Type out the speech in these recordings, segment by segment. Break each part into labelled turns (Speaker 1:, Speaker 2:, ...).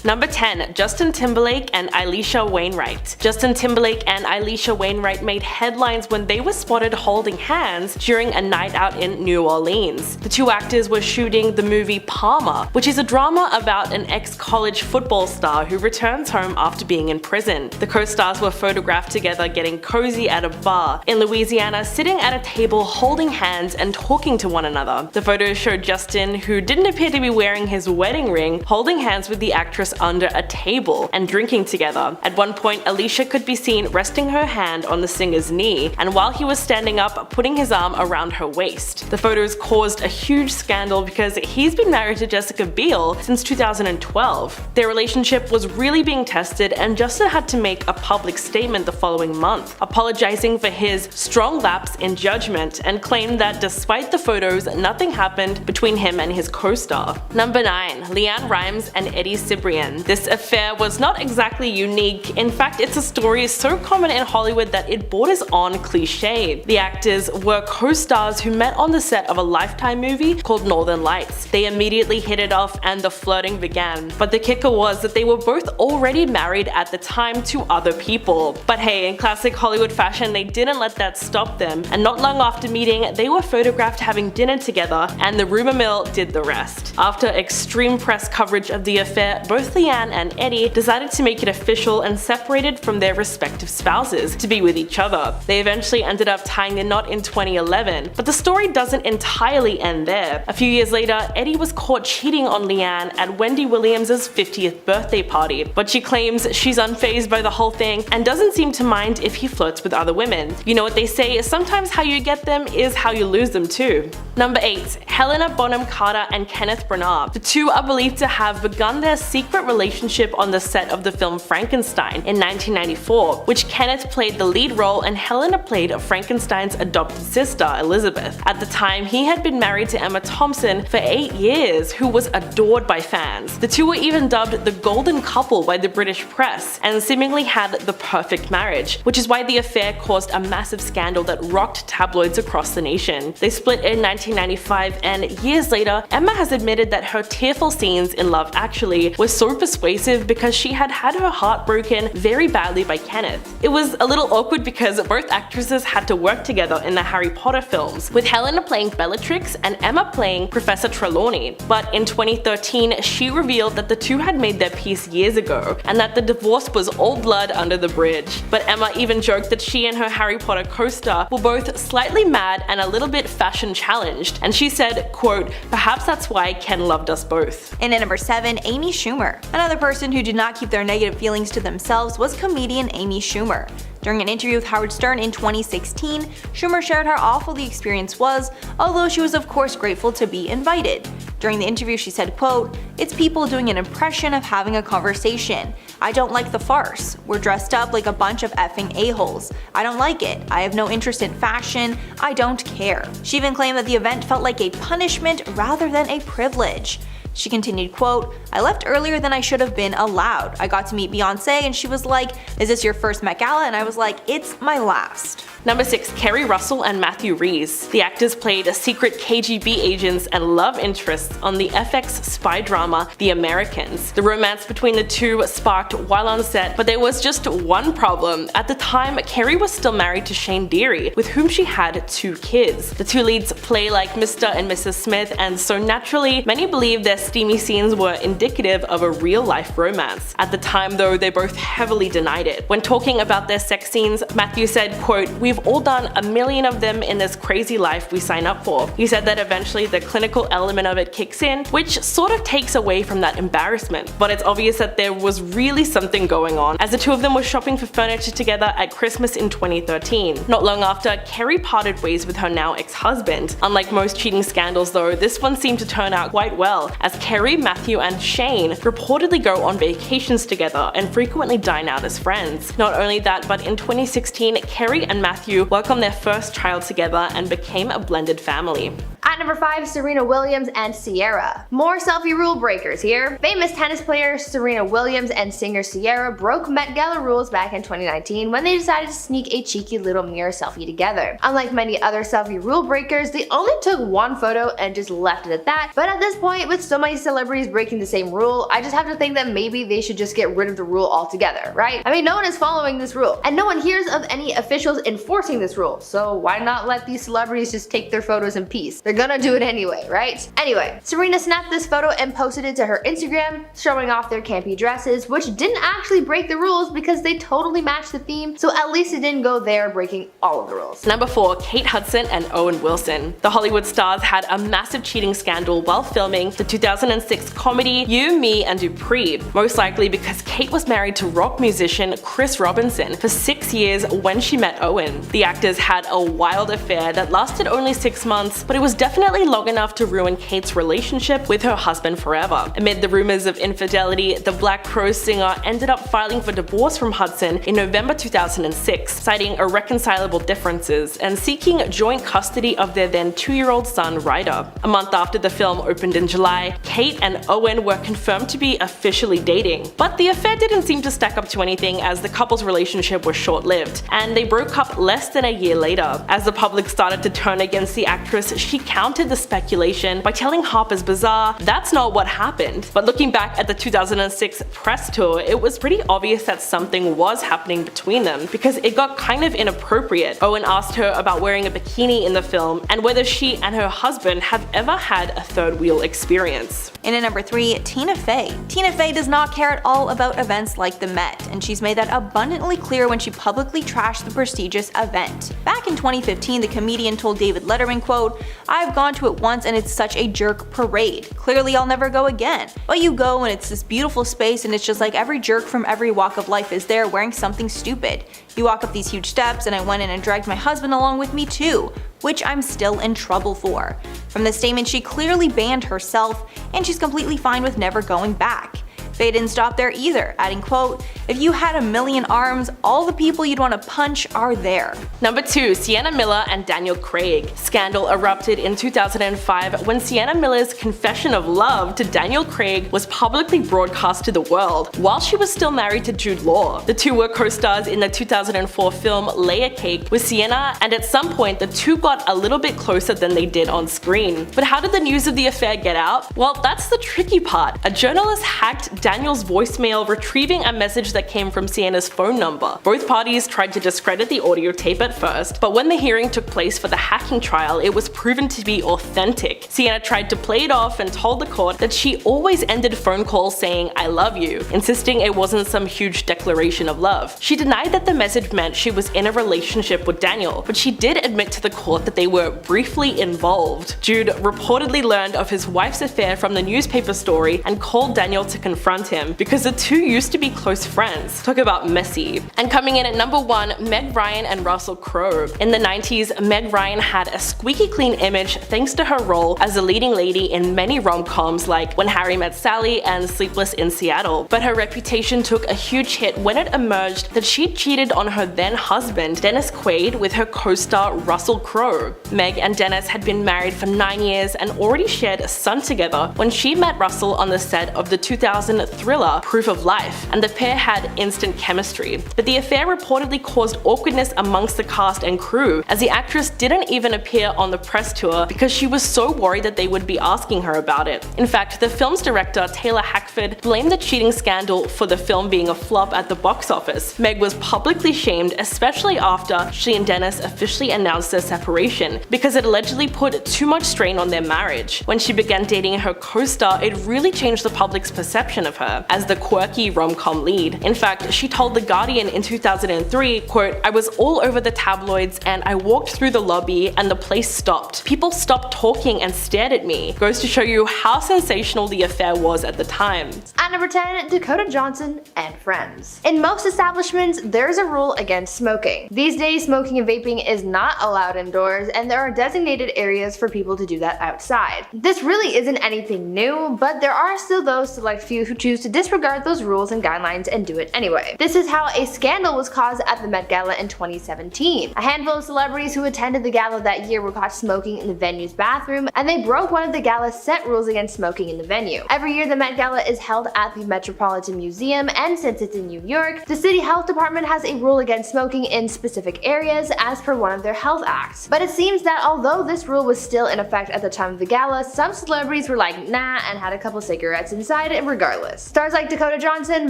Speaker 1: Number 10. Justin Timberlake and Elisha Wainwright. Justin Timberlake and Elisha Wainwright made headlines when they were spotted holding hands during a night out in New Orleans. The two actors were shooting the movie Palmer, which is a drama about an ex-college football star who returns home after being in prison. The co-stars were photographed together getting cozy at a bar in Louisiana, sitting at a table holding hands and talking to one another. The photos showed Justin, who didn't appear to be wearing his wedding ring, holding hands with the actress under a table and drinking together. At one point, Elisha could be seen resting her hand on the singer's knee, and while he was standing up, putting his arm around her waist. The photos caused a huge scandal because he's been married to Jessica Biel since 2012. Their relationship was really being tested, and Justin had to make a public statement the following month, apologizing for his strong lapse in judgment, and claimed that despite the photos, nothing happened between him and his co-star. Number 9. LeAnn Rimes and Eddie Cibrian. This affair was not exactly unique. In fact, it's a story so common in Hollywood that it borders on cliche. The actors were co-stars who met on the set of a Lifetime movie called Northern Lights. They immediately hit it off and the flirting began. But the kicker was that they were both already married at the time to other people. But hey, in classic Hollywood fashion, they didn't let that stop them, and not long after meeting, they were photographed having dinner together, and the rumor mill did the rest. After extreme press coverage of the affair, both LeAnn and Eddie decided to make it official and separated from their respective spouses to be with each other. They eventually ended up tying the knot in 2011, but the story doesn't entirely end there. A few years later, Eddie was caught cheating on LeAnn at Wendy Williams' 50th birthday party, but she claims she's unfazed by the whole thing and doesn't seem to mind if he flirts with other women. You know what they say, sometimes how you get them is how you lose them too. Number 8. Helena Bonham Carter and Kenneth Branagh. The two are believed to have begun their secret relationship on the set of the film Frankenstein in 1994, which Kenneth played the lead role and Helena played Frankenstein's adopted sister, Elizabeth. At the time, he had been married to Emma Thompson for 8 years, who was adored by fans. The two were even dubbed the golden couple by the British press, and seemingly had the perfect marriage, which is why the affair caused a massive scandal that rocked tabloids across the nation. They split in 1995, and years later, Emma has admitted that her tearful scenes in Love Actually were so persuasive because she had had her heart broken very badly by Kenneth. It was a little awkward because both actresses had to work together in the Harry Potter films, with Helena playing Bellatrix and Emma playing Professor Trelawney. But in 2013, she revealed that the two had made their peace years ago, and that the divorce was all blood under the bridge. But Emma even joked that she and her Harry Potter co-star were both slightly mad and a little bit fashion challenged, and she said, quote, "Perhaps that's why Ken loved us both."
Speaker 2: And at number 7, Amy Schumer. Another person who did not keep their negative feelings to themselves was comedian Amy Schumer. During an interview with Howard Stern in 2016, Schumer shared how awful the experience was, although she was of course grateful to be invited. During the interview she said, quote, "It's people doing an impression of having a conversation. I don't like the farce. We're dressed up like a bunch of effing a-holes. I don't like it. I have no interest in fashion. I don't care." She even claimed that the event felt like a punishment rather than a privilege. She continued, quote, "I left earlier than I should have been allowed. I got to meet Beyonce and she was like, 'Is this your first Met Gala?' And I was like, 'It's my last.'"
Speaker 1: Number 6. Kerry Russell and Matthew Rhys. The actors played secret KGB agents and love interests on the FX spy drama The Americans. The romance between the two sparked while on set, but there was just one problem. At the time, Kerry was still married to Shane Deary, with whom she had 2 kids. The two leads play like Mr. and Mrs. Smith, and so naturally, many believe their steamy scenes were indicative of a real-life romance. At the time though, they both heavily denied it. When talking about their sex scenes, Matthew said, quote, "We've all done a million of them in this crazy life we sign up for." He said that eventually the clinical element of it kicks in, which sort of takes away from that embarrassment. But it's obvious that there was really something going on, as the two of them were shopping for furniture together at Christmas in 2013. Not long after, Kerry parted ways with her now ex-husband. Unlike most cheating scandals though, this one seemed to turn out quite well, as Kerry, Matthew, and Shane reportedly go on vacations together and frequently dine out as friends. Not only that, but in 2016, Kerry and Matthew welcomed their first child together and became a blended family.
Speaker 3: At number 5, Serena Williams and Ciara. More selfie rule breakers here. Famous tennis player Serena Williams and singer Ciara broke Met Gala rules back in 2019 when they decided to sneak a cheeky little mirror selfie together. Unlike many other selfie rule breakers, they only took one photo and just left it at that. But at this point, with so many celebrities breaking the same rule, I just have to think that maybe they should just get rid of the rule altogether, right? I mean, no one is following this rule, and no one hears of any officials enforcing this rule, so why not let these celebrities just take their photos in peace? They're gonna do it anyway, right? Anyway, Serena snapped this photo and posted it to her Instagram, showing off their campy dresses, which didn't actually break the rules because they totally matched the theme, so at least it didn't go there breaking all of the rules.
Speaker 1: Number 4, Kate Hudson and Owen Wilson. The Hollywood stars had a massive cheating scandal while filming the 2006 comedy You, Me and Dupree, most likely because Kate was married to rock musician Chris Robinson for 6 years when she met Owen. The actors had a wild affair that lasted only 6 months, but it was definitely long enough to ruin Kate's relationship with her husband forever. Amid the rumors of infidelity, the Black Crowe singer ended up filing for divorce from Hudson in November 2006, citing irreconcilable differences and seeking joint custody of their then 2-year-old son Ryder. A month after the film opened in July, Kate and Owen were confirmed to be officially dating. But the affair didn't seem to stack up to anything, as the couple's relationship was short-lived, and they broke up less than a year later. As the public started to turn against the actress, she countered the speculation by telling Harper's Bazaar that's not what happened. But looking back at the 2006 press tour, it was pretty obvious that something was happening between them, because it got kind of inappropriate. Owen asked her about wearing a bikini in the film and whether she and her husband have ever had a third wheel experience.
Speaker 2: And at number 3, Tina Fey. Tina Fey does not care at all about events like the Met, and she's made that abundantly clear when she publicly trashed the prestigious event. Back in 2015, the comedian told David Letterman, quote, "I've gone to it once and it's such a jerk parade. Clearly I'll never go again. But you go and it's this beautiful space and it's just like every jerk from every walk of life is there wearing something stupid. You walk up these huge steps and I went in and dragged my husband along with me too, which I'm still in trouble for." From the statement, she clearly banned herself, and she's completely fine with never going back. Fey didn't stop there either, adding, quote, "If you had a million arms, all the people you'd want to punch are there."
Speaker 1: Number 2, Sienna Miller and Daniel Craig. Scandal erupted in 2005 when Sienna Miller's confession of love to Daniel Craig was publicly broadcast to the world while she was still married to Jude Law. The two were co-stars in the 2004 film Layer Cake with Sienna, and at some point the two got a little bit closer than they did on screen. But how did the news of the affair get out? Well, that's the tricky part. A journalist hacked Daniel's voicemail, retrieving a message that came from Sienna's phone number. Both parties tried to discredit the audio tape at first, but when the hearing took place for the hacking trial, it was proven to be authentic. Sienna tried to play it off and told the court that she always ended phone calls saying "I love you," insisting it wasn't some huge declaration of love. She denied that the message meant she was in a relationship with Daniel, but she did admit to the court that they were briefly involved. Jude reportedly learned of his wife's affair from the newspaper story and called Daniel to confront him, because the two used to be close friends. Talk about messy. And coming in at number 1, Meg Ryan and Russell Crowe. In the 90s, Meg Ryan had a squeaky clean image thanks to her role as a leading lady in many rom-coms like When Harry Met Sally and Sleepless in Seattle. But her reputation took a huge hit when it emerged that she cheated on her then husband, Dennis Quaid, with her co-star Russell Crowe. Meg and Dennis had been married for 9 years and already shared a son together when she met Russell on the set of the 2000 thriller Proof of Life, and the pair had instant chemistry. But the affair reportedly caused awkwardness amongst the cast and crew, as the actress didn't even appear on the press tour because she was so worried that they would be asking her about it. In fact, the film's director Taylor Hackford blamed the cheating scandal for the film being a flop at the box office. Meg was publicly shamed, especially after she and Dennis officially announced their separation, because it allegedly put too much strain on their marriage. When she began dating her co-star, it really changed the public's perception of her as the quirky rom-com lead. In fact, she told The Guardian in 2003, quote, "I was all over the tabloids and I walked through the lobby and the place stopped. People stopped talking and stared at me." Goes to show you how sensational the affair was at the time.
Speaker 3: At number 10, Dakota Johnson and Friends. In most establishments, there's a rule against smoking. These days, smoking and vaping is not allowed indoors, and there are designated areas for people to do that outside. This really isn't anything new, but there are still those select few who choose to disregard those rules and guidelines and do it anyway. This is how a scandal was caused at the Met Gala in 2017. A handful of celebrities who attended the gala that year were caught smoking in the venue's bathroom, and they broke one of the gala's set rules against smoking in the venue. Every year the Met Gala is held at the Metropolitan Museum, and since it's in New York, the city health department has a rule against smoking in specific areas as per one of their health acts. But it seems that although this rule was still in effect at the time of the gala, some celebrities were like nah and had a couple cigarettes inside it regardless. Stars like Dakota Johnson,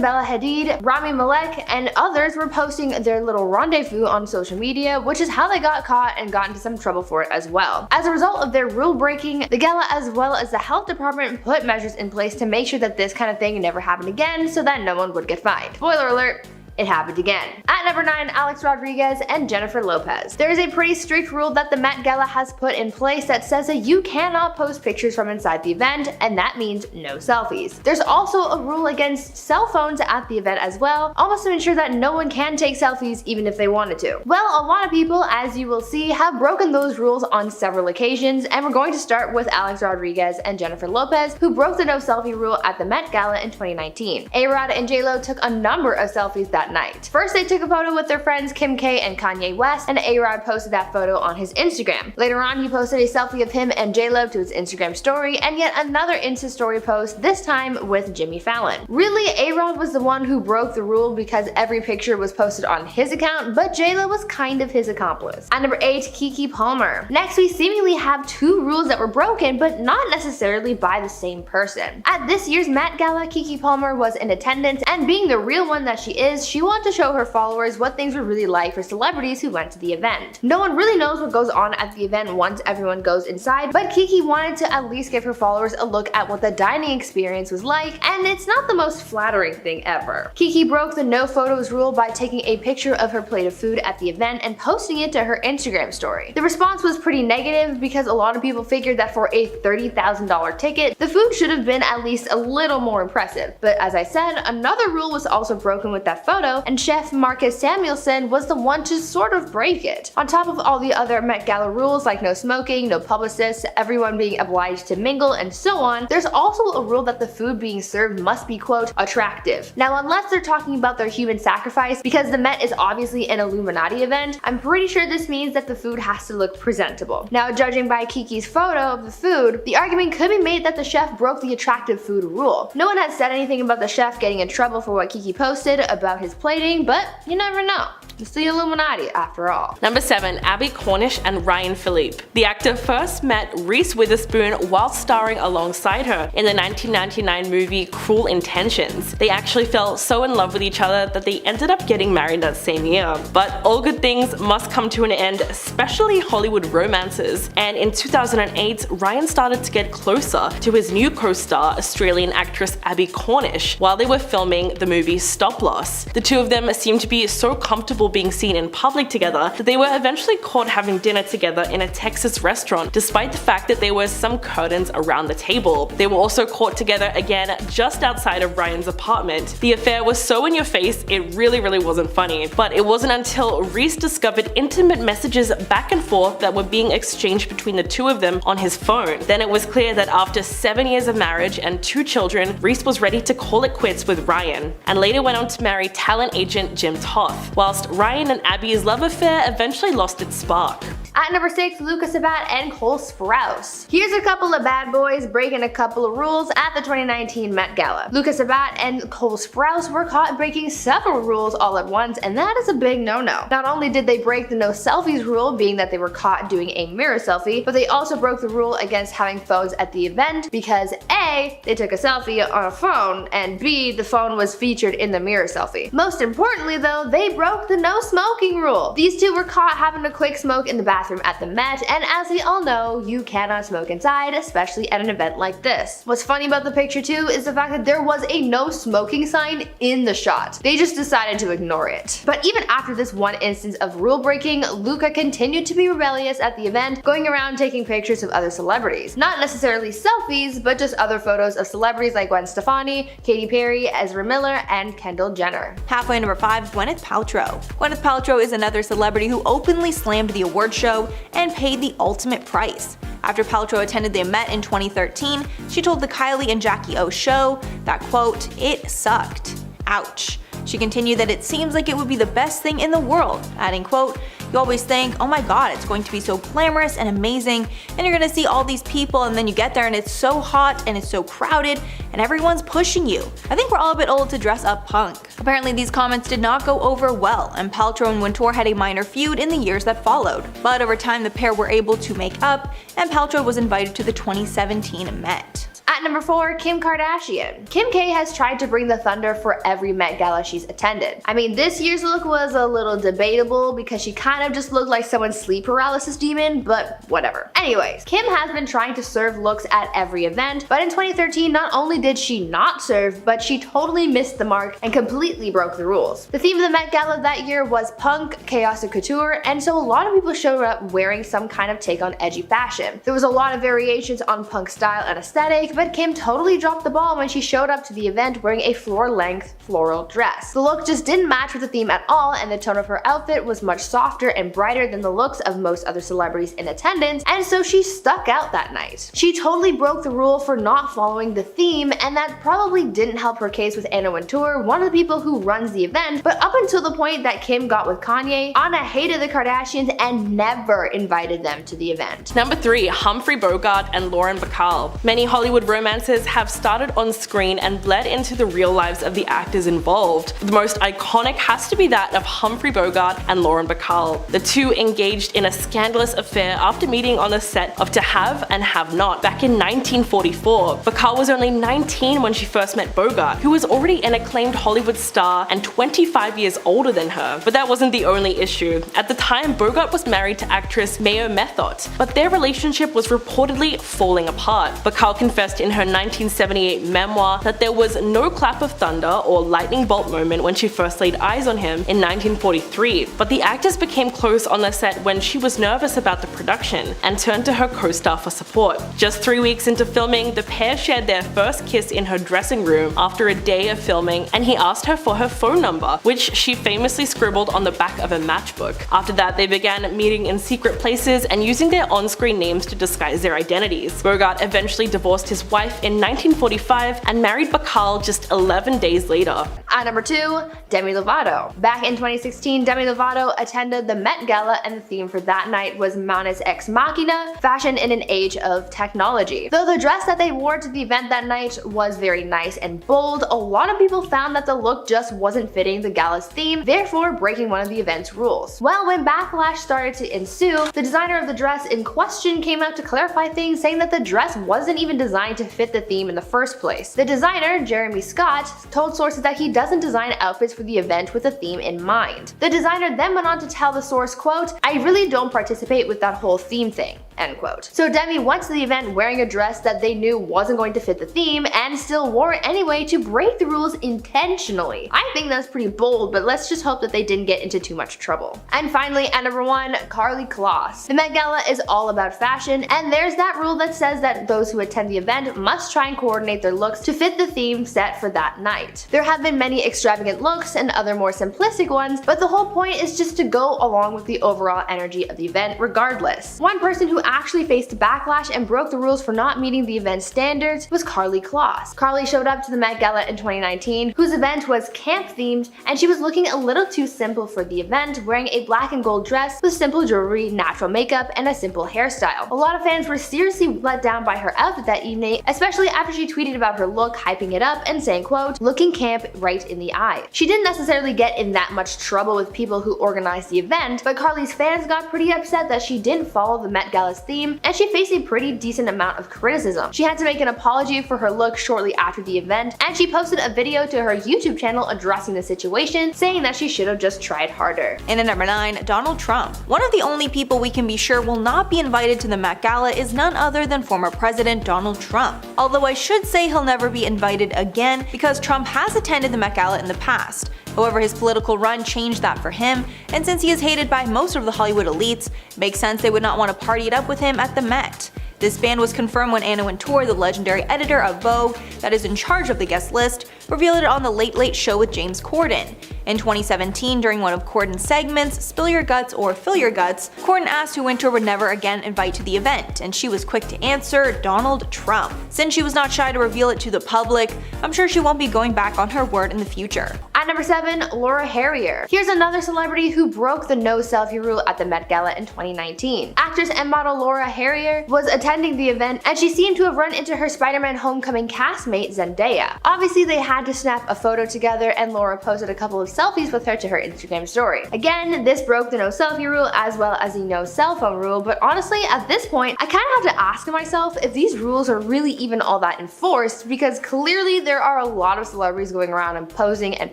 Speaker 3: Bella Hadid, Rami Malek, and others were posting their little rendezvous on social media, which is how they got caught and got into some trouble for it as well. As a result of their rule breaking, the gala as well as the health department put measures in place to make sure that this kind of thing never happened again so that no one would get fined. Spoiler alert, it happened again. At number 9, Alex Rodriguez and Jennifer Lopez. There is a pretty strict rule that the Met Gala has put in place that says that you cannot post pictures from inside the event, and that means no selfies. There's also a rule against cell phones at the event as well, almost to ensure that no one can take selfies even if they wanted to. Well, a lot of people, as you will see, have broken those rules on several occasions, and we're going to start with Alex Rodriguez and Jennifer Lopez, who broke the no selfie rule at the Met Gala in 2019. A-Rod and J-Lo took a number of selfies that night. First, they took a photo with their friends Kim K and Kanye West, and A-Rod posted that photo on his Instagram. Later on, he posted a selfie of him and J-Lo to his Instagram story, and yet another Insta story post, this time with Jimmy Fallon. Really, A-Rod was the one who broke the rule because every picture was posted on his account, but J-Lo was kind of his accomplice. At number 8, Keke Palmer. Next, we seemingly have two rules that were broken, but not necessarily by the same person. At this year's Met Gala, Keke Palmer was in attendance, and being the real one that she is, she wanted to show her followers what things were really like for celebrities who went to the event. No one really knows what goes on at the event once everyone goes inside, but Keke wanted to at least give her followers a look at what the dining experience was like, and it's not the most flattering thing ever. Keke broke the no photos rule by taking a picture of her plate of food at the event and posting it to her Instagram story. The response was pretty negative because a lot of people figured that for a $30,000 ticket, the food should have been at least a little more impressive. But as I said, another rule was also broken with that photo, and chef Marcus Samuelsson was the one to sort of break it. On top of all the other Met Gala rules like no smoking, no publicists, everyone being obliged to mingle, and so on, there's also a rule that the food being served must be, quote, attractive. Now, unless they're talking about their human sacrifice, because the Met is obviously an Illuminati event, I'm pretty sure this means that the food has to look presentable. Now, judging by Keke's photo of the food, the argument could be made that the chef broke the attractive food rule. No one has said anything about the chef getting in trouble for what Keke posted about his plating, but you never know. It's the Illuminati after all.
Speaker 1: Number 7, Abby Cornish and Ryan Phillippe. The actor first met Reese Witherspoon while starring alongside her in the 1999 movie Cruel Intentions. They actually fell so in love with each other that they ended up getting married that same year. But all good things must come to an end, especially Hollywood romances. And in 2008, Ryan started to get closer to his new co-star, Australian actress Abby Cornish, while they were filming the movie Stop Loss. The two of them seemed to be so comfortable being seen in public together that they were eventually caught having dinner together in a Texas restaurant, despite the fact that there were some curtains around the table. They were also caught together again just outside of Ryan's apartment. The affair was so in your face, it really wasn't funny. But it wasn't until Reese discovered intimate messages back and forth that were being exchanged between the two of them on his phone. Then it was clear that after 7 years of marriage and 2 children, Reese was ready to call it quits with Ryan, and later went on to marry talent agent Jim Toth, whilst Ryan and Abby's love affair eventually lost its spark.
Speaker 3: At number 6, Luca Sabat and Cole Sprouse. Here's a couple of bad boys breaking a couple of rules at the 2019 Met Gala. Luca Sabat and Cole Sprouse were caught breaking several rules all at once, and that is a big no-no. Not only did they break the no selfies rule, being that they were caught doing a mirror selfie, but they also broke the rule against having phones at the event because A, they took a selfie on a phone, and B, the phone was featured in the mirror selfie. Most importantly though, they broke the no smoking rule. These two were caught having a quick smoke in the bathroom at the Met, and as we all know, you cannot smoke inside, especially at an event like this. What's funny about the picture too is the fact that there was a no smoking sign in the shot. They just decided to ignore it. But even after this one instance of rule breaking, Luca continued to be rebellious at the event, going around taking pictures of other celebrities. Not necessarily selfies, but just other photos of celebrities like Gwen Stefani, Katy Perry, Ezra Miller, and Kendall Jenner.
Speaker 2: Halfway number 5, Gwyneth Paltrow. Gwyneth Paltrow is another celebrity who openly slammed the award show and paid the ultimate price. After Paltrow attended the Met in 2013, she told the Kylie and Jackie O show that, quote, "It sucked. Ouch." She continued that it seems like it would be the best thing in the world, adding, quote, "You always think, oh my god, it's going to be so glamorous and amazing, and you're gonna see all these people, and then you get there and it's so hot and it's so crowded and everyone's pushing you. I think we're all a bit old to dress up punk." Apparently these comments did not go over well, and Paltrow and Wintour had a minor feud in the years that followed. But over time the pair were able to make up, and Paltrow was invited to the 2017 Met.
Speaker 3: At number 4, Kim Kardashian. Kim K has tried to bring the thunder for every Met Gala she's attended. I mean, this year's look was a little debatable because she kind of just looked like someone's sleep paralysis demon, but whatever. Anyways, Kim has been trying to serve looks at every event, but in 2013 not only did she not serve, but she totally missed the mark and completely broke the rules. The theme of the Met Gala that year was punk, chaos, and couture, and so a lot of people showed up wearing some kind of take on edgy fashion. There was a lot of variations on punk style and aesthetic, but Kim totally dropped the ball when she showed up to the event wearing a floor-length floral dress. The look just didn't match with the theme at all, and the tone of her outfit was much softer and brighter than the looks of most other celebrities in attendance, and so she stuck out that night. She totally broke the rule for not following the theme, and that probably didn't help her case with Anna Wintour, one of the people who runs the event, but up until the point that Kim got with Kanye, Anna hated the Kardashians and never invited them to the event.
Speaker 1: Number 3, Humphrey Bogart and Lauren Bacall. Many Hollywood romances have started on screen and bled into the real lives of the actors involved. The most iconic has to be that of Humphrey Bogart and Lauren Bacall. The two engaged in a scandalous affair after meeting on the set of To Have and Have Not back in 1944. Bacall was only 19 when she first met Bogart, who was already an acclaimed Hollywood star and 25 years older than her. But that wasn't the only issue. At the time, Bogart was married to actress Mayo Methot, but their relationship was reportedly falling apart. Bacall confessed in her 1978 memoir that there was no clap of thunder or lightning bolt moment when she first laid eyes on him in 1943, but the actors became close on the set when she was nervous about the production and turned to her co-star for support. Just 3 weeks into filming, the pair shared their first kiss in her dressing room after a day of filming, and he asked her for her phone number, which she famously scribbled on the back of a matchbook. After that, they began meeting in secret places and using their on-screen names to disguise their identities. Bogart eventually divorced his wife in 1945 and married Bacall just 11 days later.
Speaker 3: At number 2, Demi Lovato. Back in 2016, Demi Lovato attended the Met Gala, and the theme for that night was Manus Ex Machina, fashion in an age of technology. Though the dress that they wore to the event that night was very nice and bold, a lot of people found that the look just wasn't fitting the gala's theme, therefore breaking one of the event's rules. Well, when backlash started to ensue, the designer of the dress in question came out to clarify things, saying that the dress wasn't even designed to fit the theme in the first place. The designer, Jeremy Scott, told sources that he doesn't design outfits for the event with a theme in mind. The designer then went on to tell the source, quote, "I really don't participate with that whole theme thing." End quote. So Demi went to the event wearing a dress that they knew wasn't going to fit the theme and still wore it anyway to break the rules intentionally. I think that's pretty bold, but let's just hope that they didn't get into too much trouble. And finally, at number 1, Karlie Kloss. The Met Gala is all about fashion, and there's that rule that says that those who attend the event must try and coordinate their looks to fit the theme set for that night. There have been many extravagant looks and other more simplistic ones, but the whole point is just to go along with the overall energy of the event regardless. One person who actually faced backlash and broke the rules for not meeting the event standards was Karlie Kloss. Karlie showed up to the Met Gala in 2019, whose event was camp themed, and she was looking a little too simple for the event, wearing a black and gold dress with simple jewelry, natural makeup, and a simple hairstyle. A lot of fans were seriously let down by her outfit that evening, especially after she tweeted about her look, hyping it up and saying, quote, "Looking camp right in the eye." She didn't necessarily get in that much trouble with people who organized the event, but Karlie's fans got pretty upset that she didn't follow the Met Gala's theme, and she faced a pretty decent amount of criticism. She had to make an apology for her look shortly after the event, and she posted a video to her YouTube channel addressing the situation, saying that she should have just tried harder.
Speaker 2: And at number 9, Donald Trump. One of the only people we can be sure will not be invited to the Met Gala is none other than former President Donald Trump. Although I should say he'll never be invited again because Trump has attended the Met Gala in the past. However, his political run changed that for him, and since he is hated by most of the Hollywood elites, it makes sense they would not want to party it up with him at the Met. This ban was confirmed when Anna Wintour, the legendary editor of Vogue that is in charge of the guest list, revealed it on the Late Late Show with James Corden. In 2017, during one of Corden's segments, Spill Your Guts or Fill Your Guts, Corden asked who Wintour would never again invite to the event, and she was quick to answer, Donald Trump. Since she was not shy to reveal it to the public, I'm sure she won't be going back on her word in the future.
Speaker 3: At number 7, Laura Harrier. Here's another celebrity who broke the no selfie rule at the Met Gala in 2019. Actress and model Laura Harrier was attending the event, and she seemed to have run into her Spider-Man Homecoming castmate Zendaya. Obviously, they had to snap a photo together, and Laura posted a couple of selfies with her to her Instagram story. Again, this broke the no selfie rule as well as the no cell phone rule, but honestly, at this point, I kind of have to ask myself if these rules are really even all that enforced, because clearly there are a lot of celebrities going around and posing and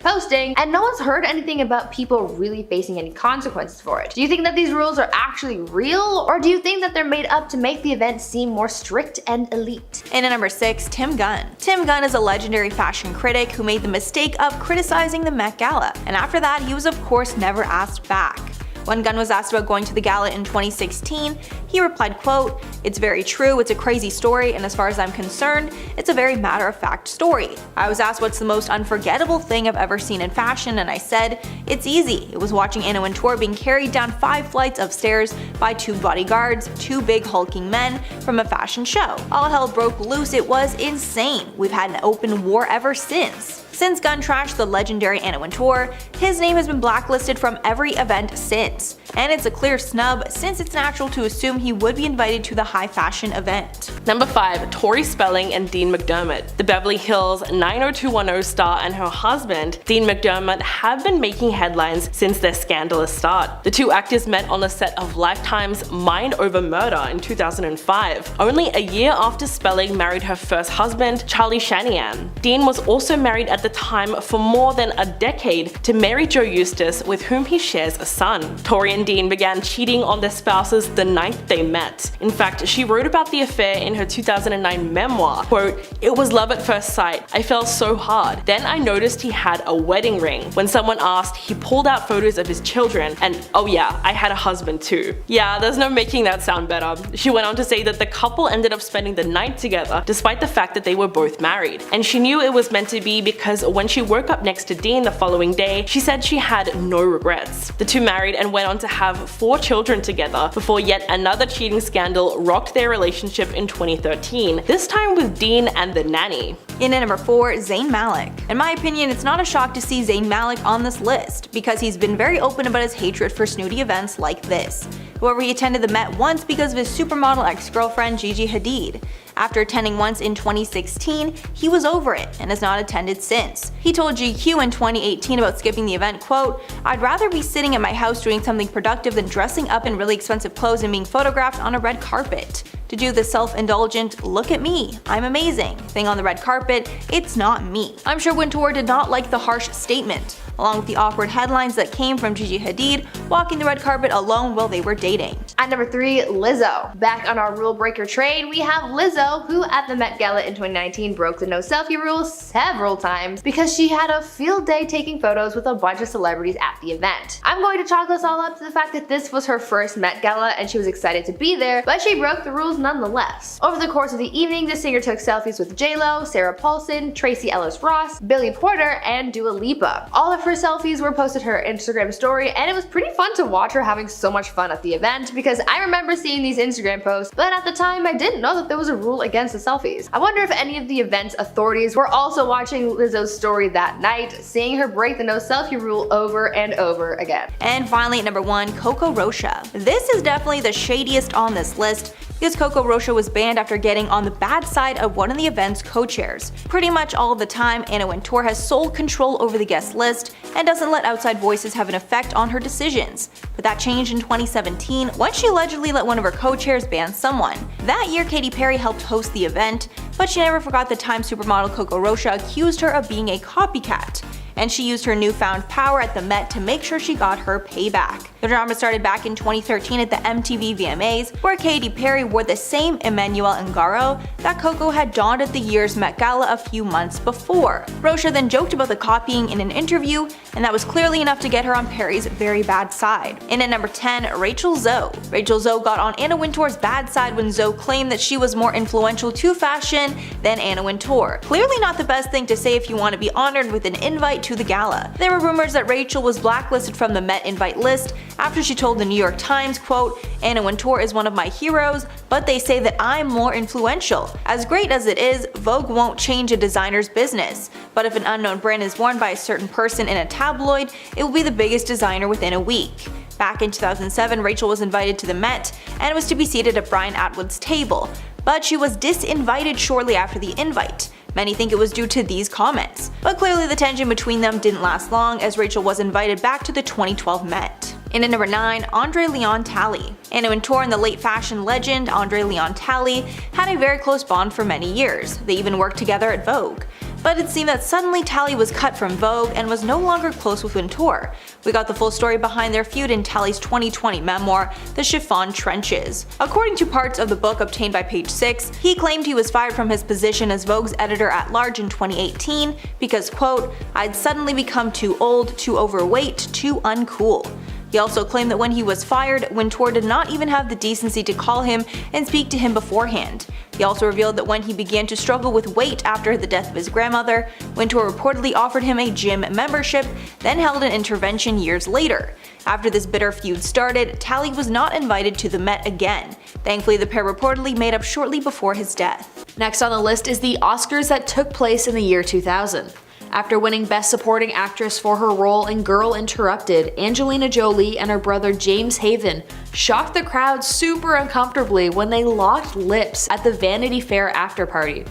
Speaker 3: posting, and no one's heard anything about people really facing any consequences for it. Do you think that these rules are actually real, or do you think that they're made up to make the event seem more strict and elite?
Speaker 2: And at number 6, Tim Gunn. Tim Gunn is a legendary fashion critic who made the mistake of criticizing the Met Gala, and after that he was of course never asked back. When Gunn was asked about going to the gala in 2016, he replied, quote, "It's very true, it's a crazy story, and as far as I'm concerned, it's a very matter-of-fact story. I was asked what's the most unforgettable thing I've ever seen in fashion, and I said, it's easy. It was watching Anna Wintour being carried down 5 flights of stairs by 2 bodyguards, 2 big hulking men from a fashion show. All hell broke loose, it was insane. We've had an open war ever since." Since Gunn trashed the legendary Anna Wintour, his name has been blacklisted from every event since. And it's a clear snub since it's natural to assume he would be invited to the high fashion event.
Speaker 1: Number 5, Tori Spelling and Dean McDermott. The Beverly Hills 90210 star and her husband, Dean McDermott, have been making headlines since their scandalous start. The two actors met on the set of Lifetime's Mind Over Murder in 2005, only a year after Spelling married her first husband, Charlie Shanahan. Dean was also married at the time for more than a decade to Mary Jo Eustace, with whom he shares a son. Tori and Dean began cheating on their spouses the night they met. In fact, she wrote about the affair in her 2009 memoir, quote, "It was love at first sight. I fell so hard. Then I noticed he had a wedding ring. When someone asked, he pulled out photos of his children, and oh yeah, I had a husband too." Yeah, there's no making that sound better. She went on to say that the couple ended up spending the night together despite the fact that they were both married. And she knew it was meant to be because when she woke up next to Dean the following day, she said she had no regrets. The two married and went on to have 4 children together before yet another cheating scandal rocked their relationship in 2013, this time with Dean and the nanny.
Speaker 2: In at number 4, Zayn Malik. In my opinion, it's not a shock to see Zayn Malik on this list, because he's been very open about his hatred for snooty events like this. However, he attended the Met once because of his supermodel ex-girlfriend Gigi Hadid. After attending once in 2016, he was over it and has not attended since. He told GQ in 2018 about skipping the event, quote, "I'd rather be sitting at my house doing something productive than dressing up in really expensive clothes and being photographed on a red carpet. To do the self-indulgent, look at me, I'm amazing thing on the red carpet, it's not me." I'm sure Wintour did not like the harsh statement, along with the awkward headlines that came from Gigi Hadid walking the red carpet alone while they were dating.
Speaker 3: At number 3, Lizzo. Back on our rule breaker train, we have Lizzo, who at the Met Gala in 2019 broke the no selfie rule several times because she had a field day taking photos with a bunch of celebrities at the event. I'm going to chalk this all up to the fact that this was her first Met Gala and she was excited to be there, but she broke the rules nonetheless. Over the course of the evening, the singer took selfies with J-Lo, Sarah Paulson, Tracy Ellis Ross, Billy Porter, and Dua Lipa. All of her selfies were posted to her Instagram story, and it was pretty fun to watch her having so much fun at the event, because I remember seeing these Instagram posts, but at the time I didn't know that there was a rule against the selfies. I wonder if any of the event's authorities were also watching Lizzo's story that night, seeing her break the no selfie rule over and over again.
Speaker 2: And finally at number 1, Coco Rocha. This is definitely the shadiest on this list, because Coco Rocha was banned after getting on the bad side of one of the event's co-chairs. Pretty much all of the time, Anna Wintour has sole control over the guest list and doesn't let outside voices have an effect on her decisions. But that changed in 2017 when she allegedly let one of her co-chairs ban someone. That year, Katy Perry helped host the event, but she never forgot the time supermodel Coco Rocha accused her of being a copycat. And she used her newfound power at the Met to make sure she got her payback. The drama started back in 2013 at the MTV VMAs, where Katy Perry wore the same Emmanuel Ungaro that Coco had donned at the year's Met Gala a few months before. Rocha then joked about the copying in an interview, and that was clearly enough to get her on Perry's very bad side. In at number 10, Rachel Zoe. Rachel Zoe got on Anna Wintour's bad side when Zoe claimed that she was more influential to fashion than Anna Wintour. Clearly not the best thing to say if you want to be honored with an invite invite to the gala. There were rumors that Rachel was blacklisted from the Met invite list after she told the New York Times, quote, "Anna Wintour is one of my heroes, but they say that I'm more influential. As great as it is, Vogue won't change a designer's business. But if an unknown brand is worn by a certain person in a tabloid, it will be the biggest designer within a week." Back in 2007, Rachel was invited to the Met and was to be seated at Brian Atwood's table, but she was disinvited shortly after the invite. Many think it was due to these comments, but clearly the tension between them didn't last long as Rachel was invited back to the 2012 Met. In at number 9, Andre Leon Talley. Anna Wintour and the late fashion legend Andre Leon Talley had a very close bond for many years. They even worked together at Vogue. But it seemed that suddenly Talley was cut from Vogue and was no longer close with Wintour. We got the full story behind their feud in Talley's 2020 memoir, The Chiffon Trenches. According to parts of the book obtained by Page 6, he claimed he was fired from his position as Vogue's editor-at-large in 2018 because, quote, "I'd suddenly become too old, too overweight, too uncool." He also claimed that when he was fired, Wintour did not even have the decency to call him and speak to him beforehand. He also revealed that when he began to struggle with weight after the death of his grandmother, Wintour reportedly offered him a gym membership, then held an intervention years later. After this bitter feud started, Talley was not invited to the Met again. Thankfully, the pair reportedly made up shortly before his death.
Speaker 1: Next on the list is the Oscars that took place in the year 2000. After winning Best Supporting Actress for her role in Girl Interrupted, Angelina Jolie and her brother James Haven shocked the crowd super uncomfortably when they locked lips at the Vanity Fair after-party.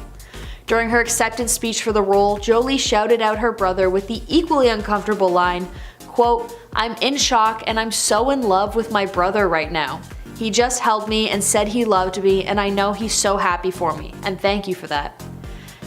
Speaker 1: During her acceptance speech for the role, Jolie shouted out her brother with the equally uncomfortable line, quote, "I'm in shock and I'm so in love with my brother right now. He just held me and said he loved me and I know he's so happy for me, and thank you for that."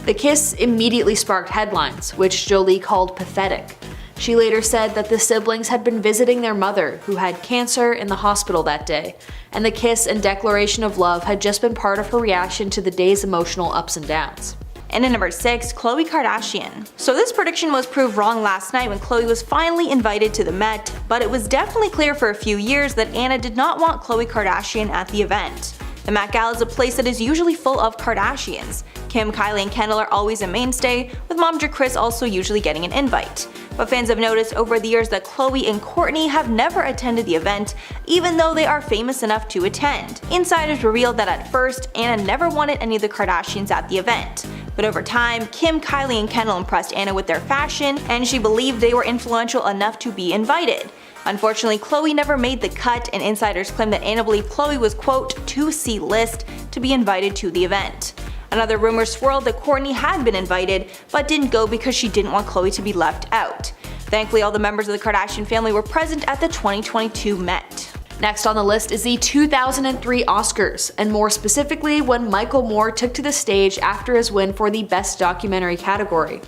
Speaker 1: The kiss immediately sparked headlines, which Jolie called pathetic. She later said that the siblings had been visiting their mother, who had cancer, in the hospital that day, and the kiss and declaration of love had just been part of her reaction to the day's emotional ups and downs.
Speaker 2: And at number 6, Khloe Kardashian. So this prediction was proved wrong last night when Khloe was finally invited to the Met, but it was definitely clear for a few years that Anna did not want Khloe Kardashian at the event. The Met Gala is a place that is usually full of Kardashians. Kim, Kylie, and Kendall are always a mainstay, with momager Kris also usually getting an invite. But fans have noticed over the years that Khloe and Kourtney have never attended the event, even though they are famous enough to attend. Insiders revealed that at first, Anna never wanted any of the Kardashians at the event. But over time, Kim, Kylie, and Kendall impressed Anna with their fashion, and she believed they were influential enough to be invited. Unfortunately, Khloe never made the cut, and insiders claim that Anna believed Khloe was, quote, too C-list to be invited to the event. Another rumor swirled that Kourtney had been invited, but didn't go because she didn't want Khloe to be left out. Thankfully, all the members of the Kardashian family were present at the 2022 Met.
Speaker 1: Next on the list is the 2003 Oscars, and more specifically when Michael Moore took to the stage after his win for the Best Documentary category.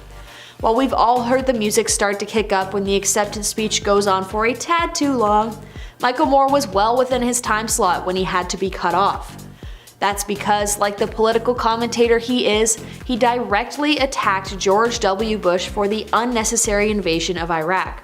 Speaker 1: While we've all heard the music start to kick up when the acceptance speech goes on for a tad too long, Michael Moore was well within his time slot when he had to be cut off. That's because, like the political commentator he is, he directly attacked George W. Bush for the unnecessary invasion of Iraq.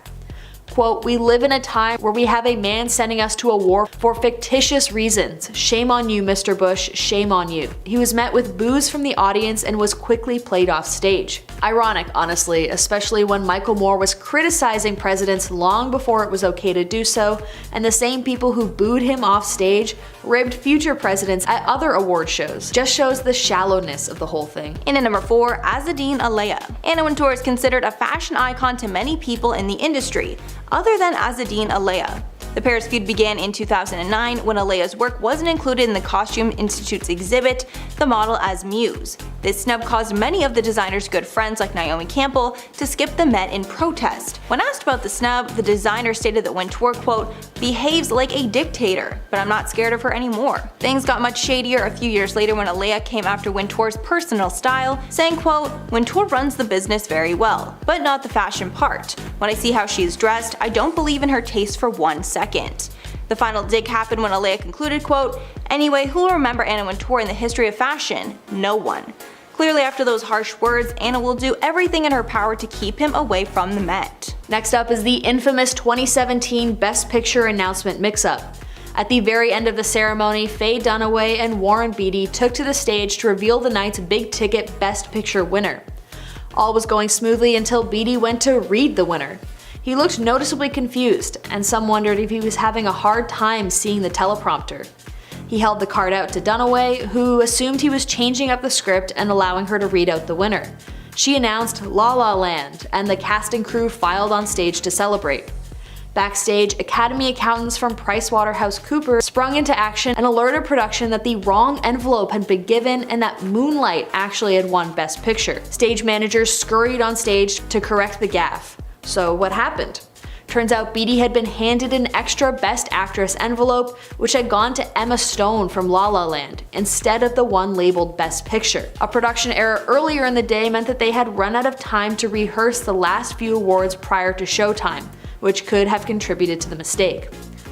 Speaker 1: Quote, "We live in a time where we have a man sending us to a war for fictitious reasons. Shame on you, Mr. Bush, shame on you." He was met with boos from the audience and was quickly played off stage. Ironic, honestly, especially when Michael Moore was criticizing presidents long before it was okay to do so, and the same people who booed him off stage ribbed future presidents at other award shows. Just shows the shallowness of the whole thing.
Speaker 2: In at number 4, Azzedine Alaïa. Anna Wintour is considered a fashion icon to many people in the industry, other than Azzedine Alaïa. The pair's feud began in 2009 when Alaïa's work wasn't included in the Costume Institute's exhibit, The Model as Muse. This snub caused many of the designer's good friends like Naomi Campbell to skip the Met in protest. When asked about the snub, the designer stated that Wintour, quote, "behaves like a dictator, but I'm not scared of her anymore." Things got much shadier a few years later when Alaïa came after Wintour's personal style, saying, quote, "Wintour runs the business very well, but not the fashion part. When I see how she's dressed, I don't believe in her taste for 1 second. The final dig happened when Alaïa concluded, quote, "Anyway, who will remember Anna Wintour in the history of fashion? No one." Clearly, after those harsh words, Anna will do everything in her power to keep him away from the Met.
Speaker 1: Next up is the infamous 2017 Best Picture announcement mix-up. At the very end of the ceremony, Faye Dunaway and Warren Beatty took to the stage to reveal the night's big-ticket Best Picture winner.
Speaker 2: All was going smoothly until Beatty went to read the winner. He looked noticeably confused, and some wondered if he was having a hard time seeing the teleprompter. He held the card out to Dunaway, who assumed he was changing up the script and allowing her to read out the winner. She announced La La Land, and the cast and crew filed on stage to celebrate. Backstage, Academy accountants from PricewaterhouseCoopers sprung into action and alerted production that the wrong envelope had been given and that Moonlight actually had won Best Picture. Stage managers scurried on stage to correct the gaffe. So what happened? Turns out Beatty had been handed an extra Best Actress envelope, which had gone to Emma Stone from La La Land, instead of the one labeled Best Picture. A production error earlier in the day meant that they had run out of time to rehearse the last few awards prior to showtime, which could have contributed to the mistake.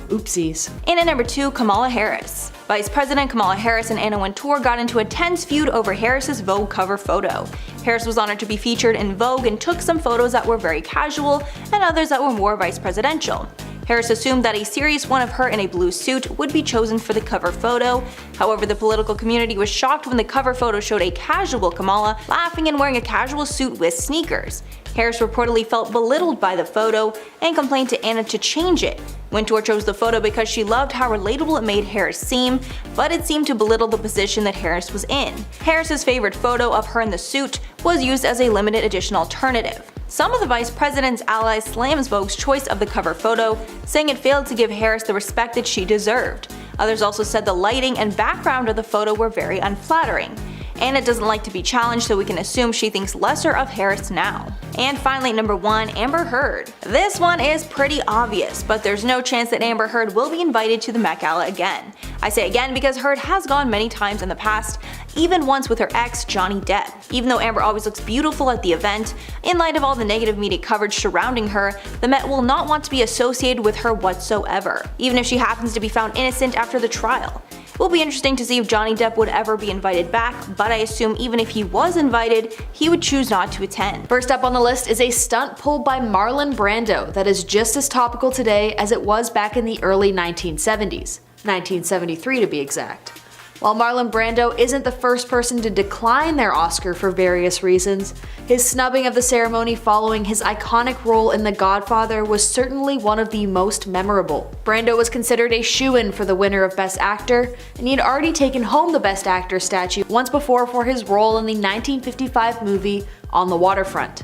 Speaker 2: Oopsies. And at number 2, Kamala Harris. Vice President Kamala Harris and Anna Wintour got into a tense feud over Harris's Vogue cover photo. Harris was honored to be featured in Vogue and took some photos that were very casual and others that were more vice presidential. Harris assumed that a serious one of her in a blue suit would be chosen for the cover photo. However, the political community was shocked when the cover photo showed a casual Kamala laughing and wearing a casual suit with sneakers. Harris reportedly felt belittled by the photo and complained to Anna to change it. Wintour chose the photo because she loved how relatable it made Harris seem, but it seemed to belittle the position that Harris was in. Harris's favorite photo of her in the suit was used as a limited edition alternative. Some of the vice president's allies slams Vogue's choice of the cover photo, saying it failed to give Harris the respect that she deserved. Others also said the lighting and background of the photo were very unflattering. Anna doesn't like to be challenged, so we can assume she thinks lesser of Harris now. And finally, number 1, Amber Heard. This one is pretty obvious, but there's no chance that Amber Heard will be invited to the Met Gala again. I say again because Heard has gone many times in the past, even once with her ex, Johnny Depp. Even though Amber always looks beautiful at the event, in light of all the negative media coverage surrounding her, the Met will not want to be associated with her whatsoever, even if she happens to be found innocent after the trial. It will be interesting to see if Johnny Depp would ever be invited back, but I assume even if he was invited, he would choose not to attend. First up on the list is a stunt pulled by Marlon Brando that is just as topical today as it was back in the early 1970s, 1973 to be exact. While Marlon Brando isn't the first person to decline their Oscar for various reasons, his snubbing of the ceremony following his iconic role in The Godfather was certainly one of the most memorable. Brando was considered a shoo-in for the winner of Best Actor, and he had already taken home the Best Actor statue once before for his role in the 1955 movie On the Waterfront.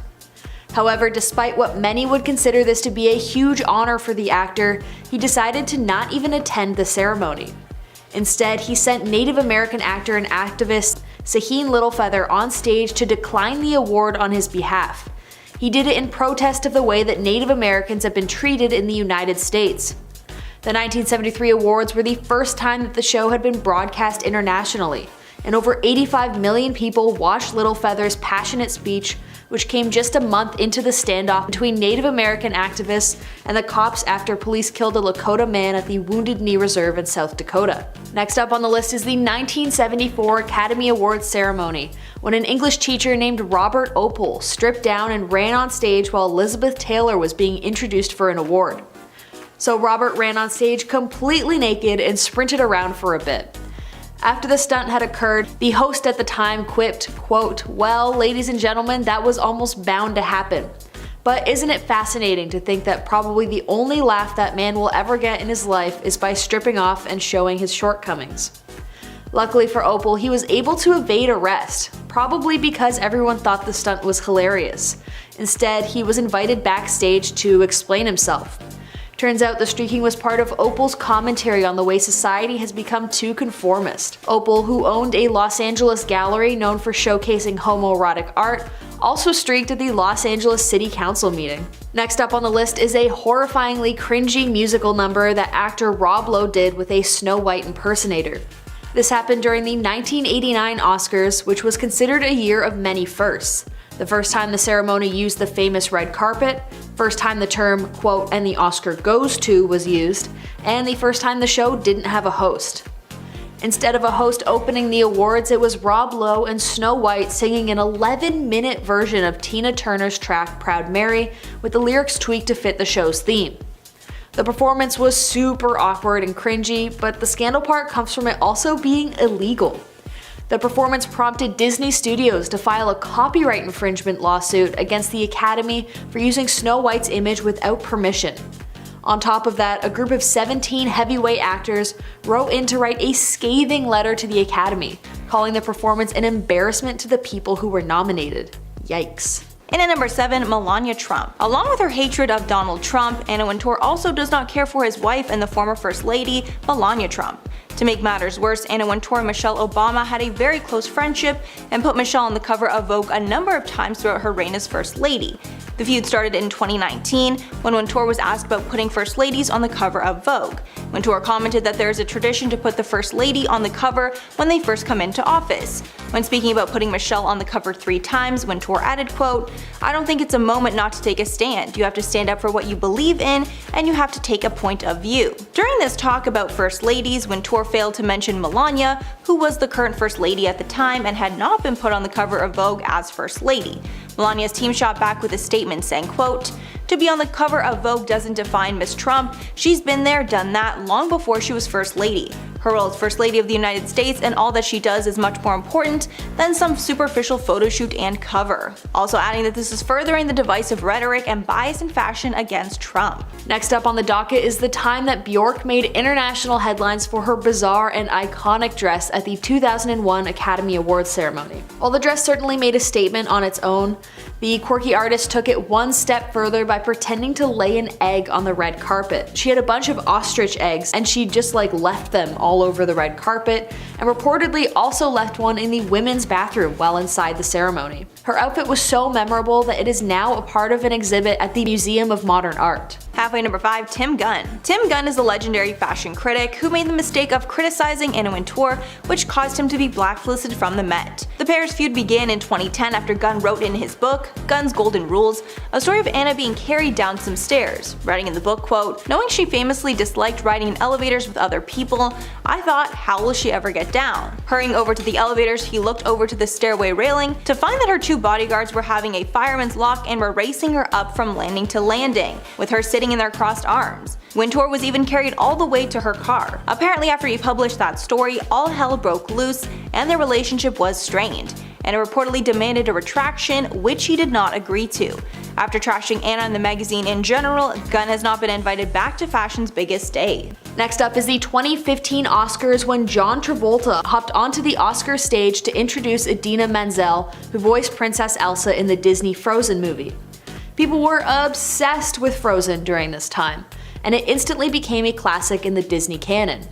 Speaker 2: However, despite what many would consider this to be a huge honor for the actor, he decided to not even attend the ceremony. Instead, he sent Native American actor and activist Saheen Littlefeather on stage to decline the award on his behalf. He did it in protest of the way that Native Americans have been treated in the United States. The 1973 awards were the first time that the show had been broadcast internationally, and over 85 million people watched Littlefeather's passionate speech, which came just a month into the standoff between Native American activists and the cops after police killed a Lakota man at the Wounded Knee Reserve in South Dakota. Next up on the list is the 1974 Academy Awards ceremony, when an English teacher named Robert Opel stripped down and ran on stage while Elizabeth Taylor was being introduced for an award. So Robert ran on stage completely naked and sprinted around for a bit. After the stunt had occurred, the host at the time quipped, quote, "Well, ladies and gentlemen, that was almost bound to happen." But isn't it fascinating to think that probably the only laugh that man will ever get in his life is by stripping off and showing his shortcomings? Luckily for Opel, he was able to evade arrest, probably because everyone thought the stunt was hilarious. Instead, he was invited backstage to explain himself. Turns out the streaking was part of Opel's commentary on the way society has become too conformist. Opel, who owned a Los Angeles gallery known for showcasing homoerotic art, also streaked at the Los Angeles City Council meeting. Next up on the list is a horrifyingly cringy musical number that actor Rob Lowe did with a Snow White impersonator. This happened during the 1989 Oscars, which was considered a year of many firsts. The first time the ceremony used the famous red carpet, first time the term, quote, "and the Oscar goes to" was used, and the first time the show didn't have a host. Instead of a host opening the awards, it was Rob Lowe and Snow White singing an 11-minute version of Tina Turner's track Proud Mary, with the lyrics tweaked to fit the show's theme. The performance was super awkward and cringy, but the scandal part comes from it also being illegal. The performance prompted Disney Studios to file a copyright infringement lawsuit against the Academy for using Snow White's image without permission. On top of that, a group of 17 heavyweight actors wrote in to write a scathing letter to the Academy, calling the performance an embarrassment to the people who were nominated. Yikes. And at number 7, Melania Trump. Along with her hatred of Donald Trump, Anna Wintour also does not care for his wife and the former First Lady, Melania Trump. To make matters worse, Anna Wintour and Michelle Obama had a very close friendship and put Michelle on the cover of Vogue a number of times throughout her reign as First Lady. The feud started in 2019 when Wintour was asked about putting First Ladies on the cover of Vogue. Wintour commented that there is a tradition to put the First Lady on the cover when they first come into office. When speaking about putting Michelle on the cover 3 times, Wintour added, quote, "I don't think it's a moment not to take a stand. You have to stand up for what you believe in, and you have to take a point of view." During this talk about First Ladies, Wintour failed to mention Melania, who was the current First Lady at the time and had not been put on the cover of Vogue as First Lady. Melania's team shot back with a statement saying, quote, "To be on the cover of Vogue doesn't define Miss Trump. She's been there, done that, long before she was First Lady. Her role as First Lady of the United States and all that she does is much more important than some superficial photo shoot and cover." Also adding that this is furthering the divisive rhetoric and bias in fashion against Trump. Next up on the docket is the time that Bjork made international headlines for her bizarre and iconic dress at the 2001 Academy Awards ceremony. While the dress certainly made a statement on its own, the quirky artist took it one step further by pretending to lay an egg on the red carpet. She had a bunch of ostrich eggs and she just left them all over the red carpet, and reportedly also left one in the women's bathroom while inside the ceremony. Her outfit was so memorable that it is now a part of an exhibit at the Museum of Modern Art. Halfway number 5, Tim Gunn. Tim Gunn is a legendary fashion critic who made the mistake of criticizing Anna Wintour, which caused him to be blacklisted from the Met. The pair's feud began in 2010 after Gunn wrote in his book, Gunn's Golden Rules, a story of Anna being carried down some stairs, writing in the book, quote, "Knowing she famously disliked riding in elevators with other people, I thought, how will she ever get down? Hurrying over to the elevators, he looked over to the stairway railing to find that her 2 bodyguards were having a fireman's lock and were racing her up from landing to landing, with her sitting in their crossed arms. Wintour was even carried all the way to her car. Apparently after he published that story, all hell broke loose and their relationship was strained, and it reportedly demanded a retraction, which he did not agree to. After trashing Anna and the magazine in general, Gunn has not been invited back to fashion's biggest day." Next up is the 2015 Oscars when John Travolta hopped onto the Oscar stage to introduce Idina Menzel, who voiced Princess Elsa in the Disney Frozen movie. People were obsessed with Frozen during this time, and it instantly became a classic in the Disney canon.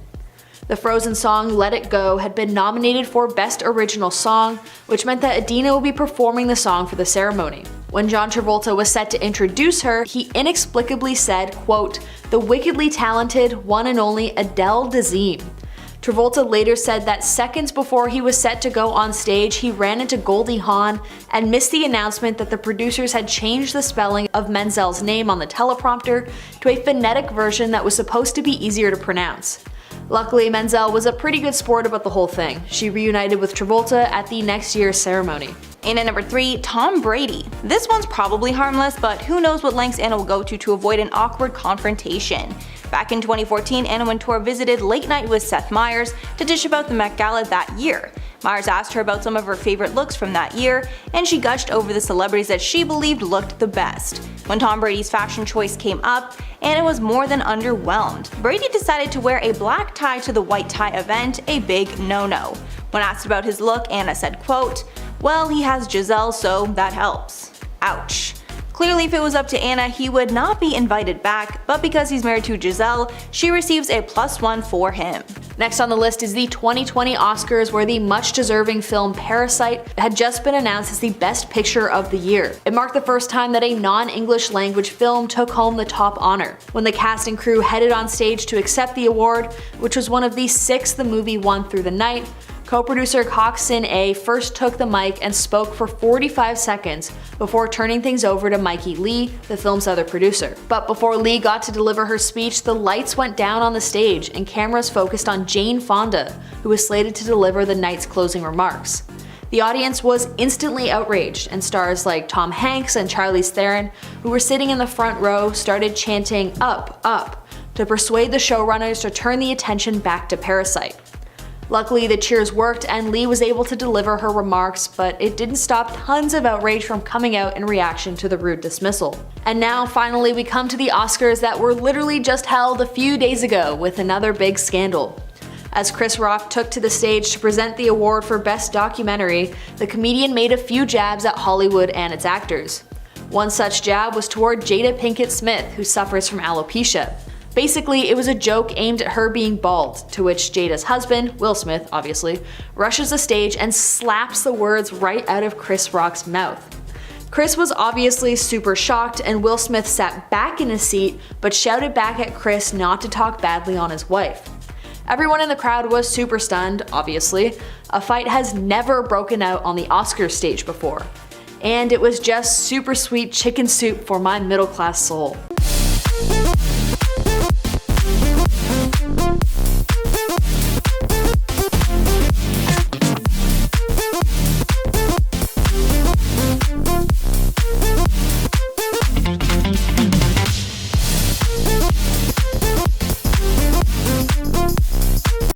Speaker 2: The Frozen song Let It Go had been nominated for Best Original Song, which meant that Idina would be performing the song for the ceremony. When John Travolta was set to introduce her, he inexplicably said, quote, "The wickedly talented, one and only Adele Dazeem." Travolta later said that seconds before he was set to go on stage, he ran into Goldie Hawn and missed the announcement that the producers had changed the spelling of Menzel's name on the teleprompter to a phonetic version that was supposed to be easier to pronounce. Luckily, Menzel was a pretty good sport about the whole thing. She reunited with Travolta at the next year's ceremony. And at number 3, Tom Brady. This one's probably harmless, but who knows what lengths Anna will go to avoid an awkward confrontation. Back in 2014, Anna Wintour visited Late Night with Seth Meyers to dish about the Met Gala that year. Meyers asked her about some of her favorite looks from that year, and she gushed over the celebrities that she believed looked the best. When Tom Brady's fashion choice came up, Anna was more than underwhelmed. Brady decided to wear a black tie to the white tie event, a big no-no. When asked about his look, Anna said, quote, "Well, he has Giselle, so that helps." Ouch. Clearly, if it was up to Anna, he would not be invited back, but because he's married to Giselle, she receives a +1 for him. Next on the list is the 2020 Oscars, where the much-deserving film Parasite had just been announced as the Best Picture of the year. It marked the first time that a non-English language film took home the top honor. When the cast and crew headed on stage to accept the award, which was one of the 6 the movie won through the night, co-producer Kok Sin-ae first took the mic and spoke for 45 seconds before turning things over to Mikey Lee, the film's other producer. But before Lee got to deliver her speech, the lights went down on the stage and cameras focused on Jane Fonda, who was slated to deliver the night's closing remarks. The audience was instantly outraged, and stars like Tom Hanks and Charlize Theron, who were sitting in the front row, started chanting "Up, up" to persuade the showrunners to turn the attention back to Parasite. Luckily, the cheers worked and Lee was able to deliver her remarks, but it didn't stop tons of outrage from coming out in reaction to the rude dismissal. And now, finally, we come to the Oscars that were literally just held a few days ago with another big scandal. As Chris Rock took to the stage to present the award for Best Documentary, the comedian made a few jabs at Hollywood and its actors. One such jab was toward Jada Pinkett Smith, who suffers from alopecia. Basically, it was a joke aimed at her being bald, to which Jada's husband, Will Smith obviously, rushes the stage and slaps the words right out of Chris Rock's mouth. Chris was obviously super shocked, and Will Smith sat back in his seat but shouted back at Chris not to talk badly on his wife. Everyone in the crowd was super stunned, obviously. A fight has never broken out on the Oscars stage before. And it was just super sweet chicken soup for my middle class soul.